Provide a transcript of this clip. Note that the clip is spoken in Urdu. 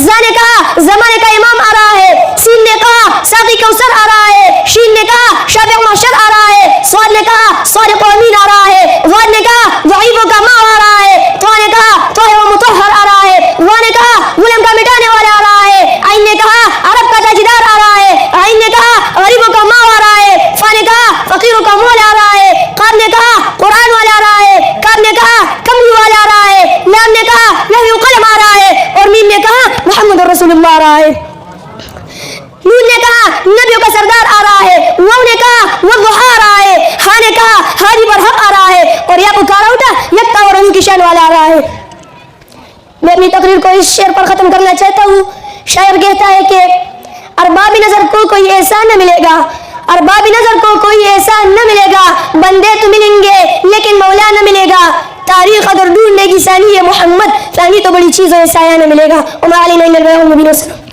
زا نے کہا زمانے کا امام آ رہا ہے، سین نے کہا ساقی کوثر آ رہا ہے، شین نے کہا شافع محشر آ رہا ہے، صاد نے کہا صادق و امین آ رہا ہے، غاد نے کہا ضعیفوں کا ماں آ رہا ہے، طا نے کہا طاہر و مطہر آ رہا ہے، وا نے کہا ظلم کا مٹانے والا آ رہا ہے، عین نے کہا عرب کا تاجدار آ رہا ہے، عین نے کہا غریبوں کا ماں آ رہا ہے، فا نے کہا فقیروں کا مولا آ رہا ہے، قاف نے کہا قرآن والا آ رہا ہے، کاف نے کہا کملی والا آ رہا ہے، لام نے کہا لوح و قلم آ رہا ہے، اور میم نے کہا محمد رسول اللہ آ رہا ہے، نون نے کہا نبیوں کا سردار آ رہا ہے، واو نے کہا والضحیٰ آ رہا ہے، ہاں نے کہا ہادی برحق آ رہا ہے، اور یا پکارا اٹھا یکتا اور علی کی شان والا آ رہا ہے۔ میں اپنی تقریر کو اس شعر پر ختم کرنا چاہتا ہوں۔ شاعر کہتا ہے کہ ارباب نظر کو کوئی احسان نہ ملے گا، ارباب نظر کو کوئی احسان نہ ملے گا، بندے تو ملیں گے لیکن مولا نہ ملے گا، تاریخ اگر ڈھونڈنے کی ثانی ہے محمد، ثانی تو بڑی چیز ہے سایہ نہ ملے گا۔ وما علینا الا البلاغ المبین۔